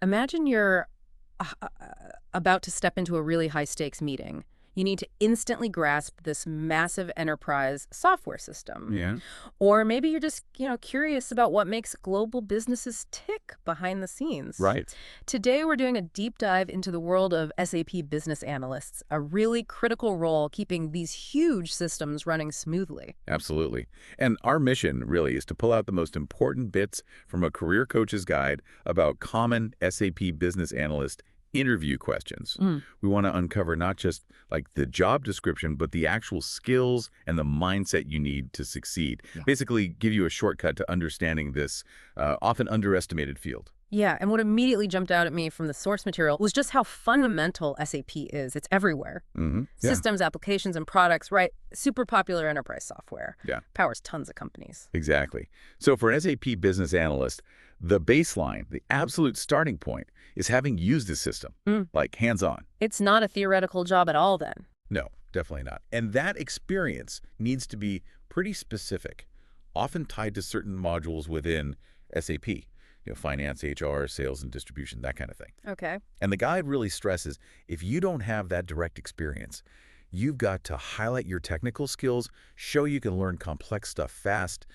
Imagine you're about to step into a really high-stakes meeting. You need to instantly grasp this massive enterprise software system. Yeah. Or maybe you're just, curious about what makes global businesses tick behind the scenes. Right. Today, we're doing a deep dive into the world of SAP Business Analysts, a really critical role keeping these huge systems running smoothly. Absolutely. And our mission really is to pull out the most important bits from a career coach's guide about common SAP Business Analyst interview questions. Mm. We want to uncover not just like the job description, but the actual skills and the mindset you need to succeed. Yeah. Basically, give you a shortcut to understanding this often underestimated field. Yeah, and what immediately jumped out at me from the source material was just how fundamental SAP is. It's everywhere. Yeah. Systems, applications, and products, right? Super popular enterprise software. Yeah. Powers tons of companies. Exactly. So for an SAP Business Analyst, the baseline, the absolute starting point, is having used the system, like hands-on. It's not a theoretical job at all then. No, definitely not. And that experience needs to be pretty specific, often tied to certain modules within SAP. Finance, HR, sales and distribution, that kind of thing. Okay. And the guide really stresses, if you don't have that direct experience, you've got to highlight your technical skills, show you can learn complex stuff fast,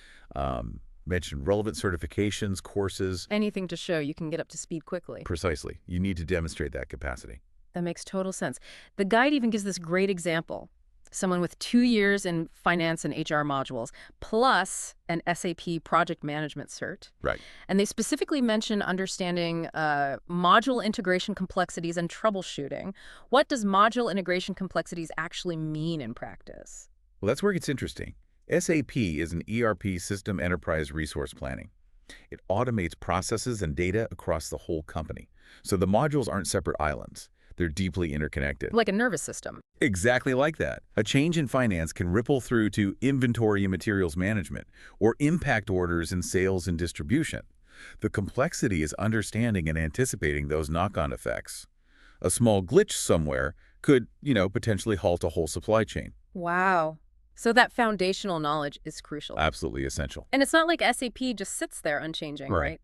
mention relevant certifications, courses. Anything to show you can get up to speed quickly. Precisely. You need to demonstrate that capacity. That makes total sense. The guide even gives this great example. Someone with 2 years in finance and HR modules, plus an SAP project management cert. Right. And they specifically mention understanding module integration complexities and troubleshooting. What does module integration complexities actually mean in practice? Well, that's where it gets interesting. SAP is an ERP system enterprise resource planning. It automates processes and data across the whole company. So the modules aren't separate islands. They're deeply interconnected. Like a nervous system. Exactly like that. A change in finance can ripple through to inventory and materials management, or impact orders in sales and distribution. The complexity is understanding and anticipating those knock-on effects. A small glitch somewhere could, potentially halt a whole supply chain. Wow. So that foundational knowledge is crucial. Absolutely essential. And it's not like SAP just sits there unchanging, right?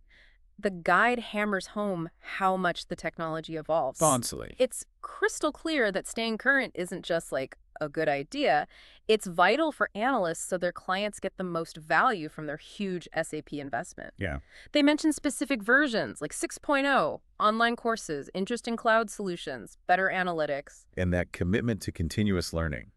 The guide hammers home how much the technology evolves. Constantly. It's crystal clear that staying current isn't just like a good idea. It's vital for analysts so their clients get the most value from their huge SAP investment. Yeah. They mention specific versions like 6.0, online courses, interest in cloud solutions, better analytics. And that commitment to continuous learning.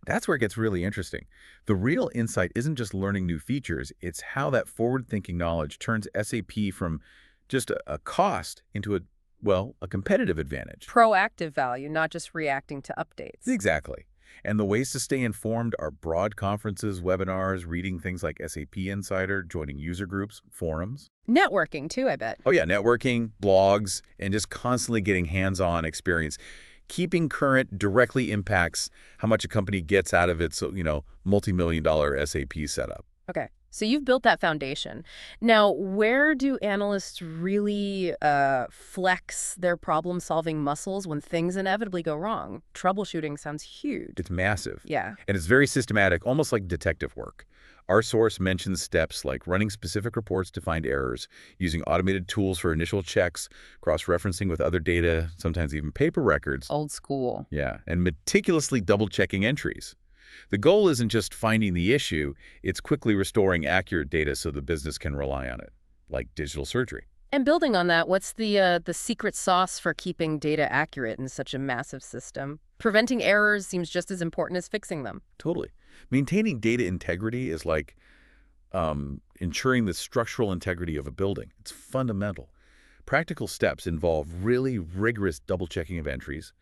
That's where it gets really interesting. The real insight isn't just learning new features, it's how that forward-thinking knowledge turns SAP from just a cost into a competitive advantage. Proactive value, not just reacting to updates. Exactly. And the ways to stay informed are broad conferences, webinars, reading things like SAP Insider, joining user groups, forums. Networking too, I bet. Oh yeah, networking, blogs, and just constantly getting hands-on experience. Keeping current directly impacts how much a company gets out of its, multi-million-dollar SAP setup. Okay, so you've built that foundation. Now, where do analysts really flex their problem-solving muscles when things inevitably go wrong? Troubleshooting sounds huge. It's massive. Yeah. And it's very systematic, almost like detective work. Our source mentions steps like running specific reports to find errors, using automated tools for initial checks, cross-referencing with other data, sometimes even paper records. Old school. Yeah, and meticulously double-checking entries. The goal isn't just finding the issue, it's quickly restoring accurate data so the business can rely on it, like digital surgery. And building on that, what's the secret sauce for keeping data accurate in such a massive system? Preventing errors seems just as important as fixing them. Totally. Maintaining data integrity is like ensuring the structural integrity of a building. It's fundamental. Practical steps involve really rigorous double-checking of entries,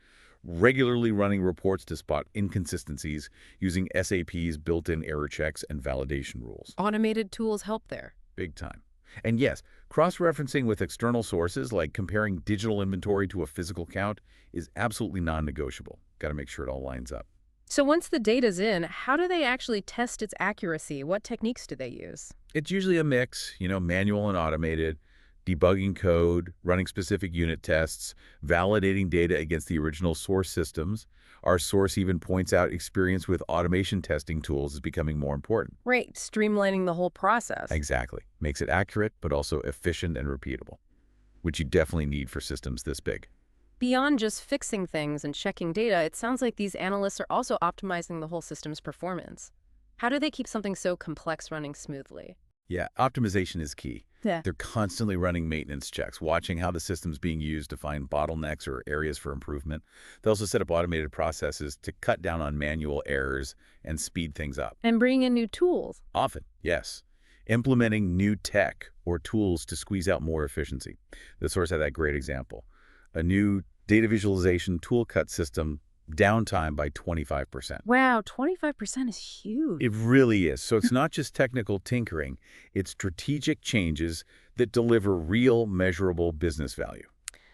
regularly running reports to spot inconsistencies using SAP's built-in error checks and validation rules. Automated tools help there. Big time. And yes, cross-referencing with external sources like comparing digital inventory to a physical count is absolutely non-negotiable. Got to make sure it all lines up. So once the data's in, how do they actually test its accuracy? What techniques do they use? It's usually a mix, manual and automated, debugging code, running specific unit tests, validating data against the original source systems. Our source even points out experience with automation testing tools is becoming more important. Right, streamlining the whole process. Exactly. Makes it accurate, but also efficient and repeatable. which you definitely need for systems this big. Beyond just fixing things and checking data, it sounds like these analysts are also optimizing the whole system's performance. How do they keep something so complex running smoothly? Yeah, optimization is key. Yeah. They're constantly running maintenance checks, watching how the system's being used to find bottlenecks or areas for improvement. They also set up automated processes to cut down on manual errors and speed things up. And bring in new tools. Often, yes. Implementing new tech or tools to squeeze out more efficiency. The source had that great example. A new data visualization tool cut system, downtime by 25%. Wow, 25% is huge. It really is. So it's not just technical tinkering, it's strategic changes that deliver real, measurable business value.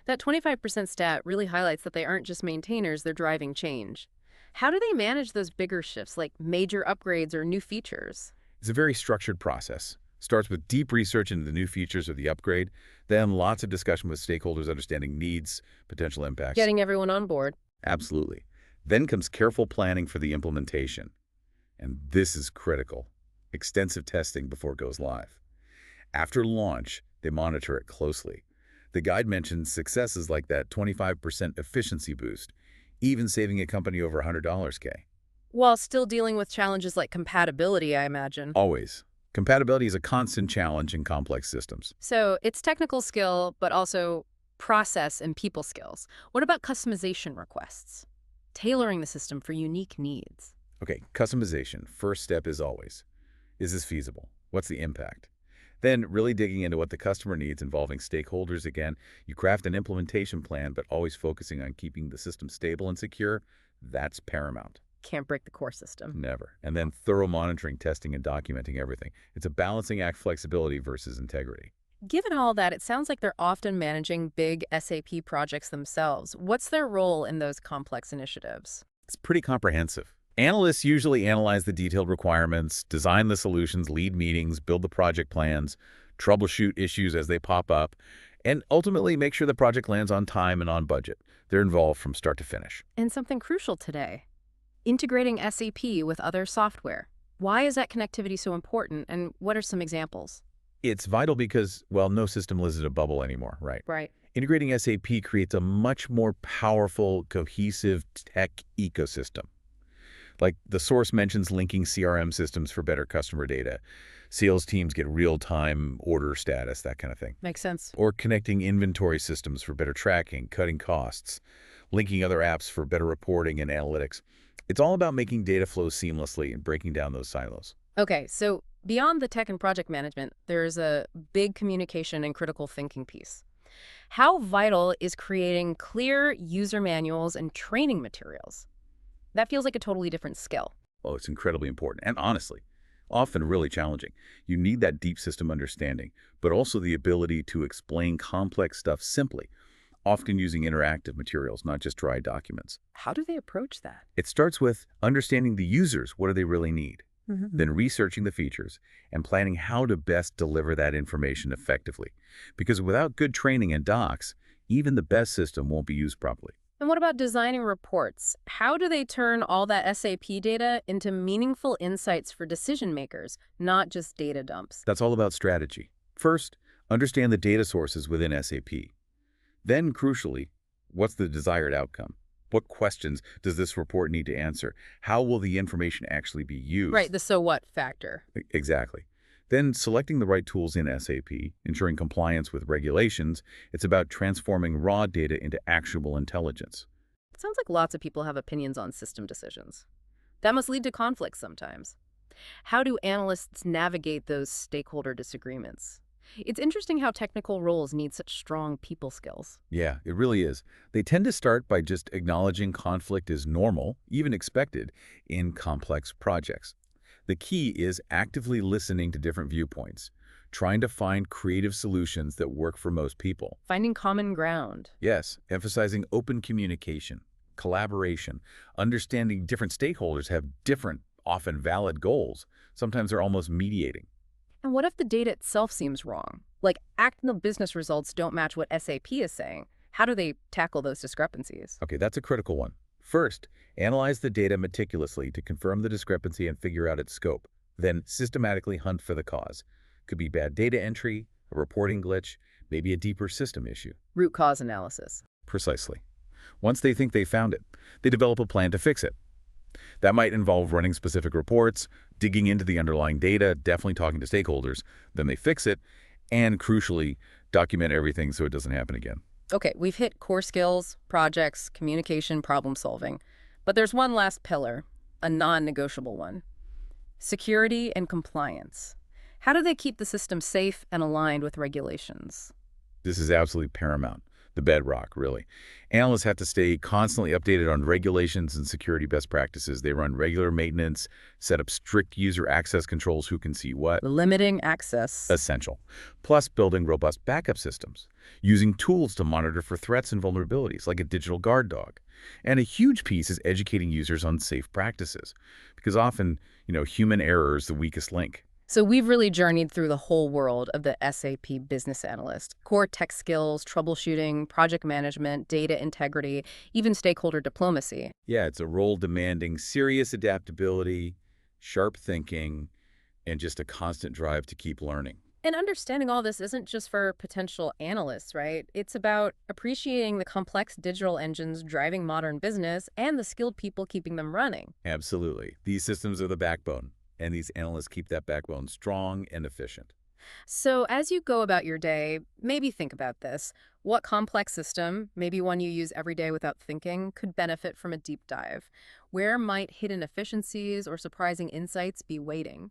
That 25% stat really highlights that they aren't just maintainers, they're driving change. How do they manage those bigger shifts, like major upgrades or new features? It's a very structured process. Starts with deep research into the new features of the upgrade, then lots of discussion with stakeholders understanding needs, potential impacts. Getting everyone on board. Absolutely. Then comes careful planning for the implementation. And this is critical. Extensive testing before it goes live. After launch, they monitor it closely. The guide mentions successes like that 25% efficiency boost, even saving a company over $100K. While still dealing with challenges like compatibility, I imagine. Always. Compatibility is a constant challenge in complex systems. So it's technical skill, but also process and people skills. What about customization requests? Tailoring the system for unique needs. Okay, customization. First step is always, is this feasible? What's the impact? Then really digging into what the customer needs, involving stakeholders again. You craft an implementation plan, but always focusing on keeping the system stable and secure. That's paramount. Can't break the core system. Never. And then thorough monitoring, testing, and documenting everything. It's a balancing act, flexibility versus integrity. Given all that, it sounds like they're often managing big SAP projects themselves. What's their role in those complex initiatives? It's pretty comprehensive. Analysts usually analyze the detailed requirements, design the solutions, lead meetings, build the project plans, troubleshoot issues as they pop up, and ultimately make sure the project lands on time and on budget. They're involved from start to finish. And something crucial today, integrating SAP with other software. Why is that connectivity so important, and what are some examples? It's vital because, well, no system lives in a bubble anymore, right? Right. Integrating SAP creates a much more powerful, cohesive tech ecosystem. Like the source mentions linking CRM systems for better customer data. Sales teams get real-time order status, that kind of thing. Makes sense. Or connecting inventory systems for better tracking, cutting costs, linking other apps for better reporting and analytics. It's all about making data flow seamlessly and breaking down those silos. Okay, so beyond the tech and project management, there's a big communication and critical thinking piece. How vital is creating clear user manuals and training materials? That feels like a totally different skill. Oh, it's incredibly important and honestly, often really challenging. You need that deep system understanding, but also the ability to explain complex stuff simply, often using interactive materials, not just dry documents. How do they approach that? It starts with understanding the users. What do they really need? Then researching the features and planning how to best deliver that information effectively. Because without good training and docs, even the best system won't be used properly. And what about designing reports? How do they turn all that SAP data into meaningful insights for decision makers, not just data dumps? That's all about strategy. First, understand the data sources within SAP. Then, crucially, what's the desired outcome? What questions does this report need to answer? How will the information actually be used? Right, the so what factor. Exactly. Then selecting the right tools in SAP, ensuring compliance with regulations. It's about transforming raw data into actionable intelligence. It sounds like lots of people have opinions on system decisions. That must lead to conflicts sometimes. How do analysts navigate those stakeholder disagreements? It's interesting how technical roles need such strong people skills. Yeah, it really is. They tend to start by just acknowledging conflict is normal, even expected, in complex projects. The key is actively listening to different viewpoints, trying to find creative solutions that work for most people. Finding common ground. Yes, emphasizing open communication, collaboration, understanding different stakeholders have different, often valid goals. Sometimes they're almost mediating. And what if the data itself seems wrong? Like actual business results don't match what SAP is saying. How do they tackle those discrepancies? Okay, that's a critical one. First, analyze the data meticulously to confirm the discrepancy and figure out its scope. Then systematically hunt for the cause. Could be bad data entry, a reporting glitch, maybe a deeper system issue. Root cause analysis. Precisely. Once they think they found it, they develop a plan to fix it. That might involve running specific reports, digging into the underlying data, definitely talking to stakeholders. Then they fix it, and crucially, document everything so it doesn't happen again. Okay, we've hit core skills, projects, communication, problem solving. But there's one last pillar, a non-negotiable one. Security and compliance. How do they keep the system safe and aligned with regulations? This is absolutely paramount, the bedrock, really. Analysts have to stay constantly updated on regulations and security best practices. They run regular maintenance, set up strict user access controls, who can see what. Limiting access. Essential. Plus building robust backup systems, using tools to monitor for threats and vulnerabilities, like a digital guard dog. And a huge piece is educating users on safe practices, because often, human error is the weakest link. So we've really journeyed through the whole world of the SAP Business Analyst. Core tech skills, troubleshooting, project management, data integrity, even stakeholder diplomacy. Yeah, it's a role demanding serious adaptability, sharp thinking, and just a constant drive to keep learning. And understanding all this isn't just for potential analysts, right? It's about appreciating the complex digital engines driving modern business and the skilled people keeping them running. Absolutely. These systems are the backbone, and these analysts keep that backbone strong and efficient. So as you go about your day, maybe think about this. What complex system, maybe one you use every day without thinking, could benefit from a deep dive? Where might hidden efficiencies or surprising insights be waiting?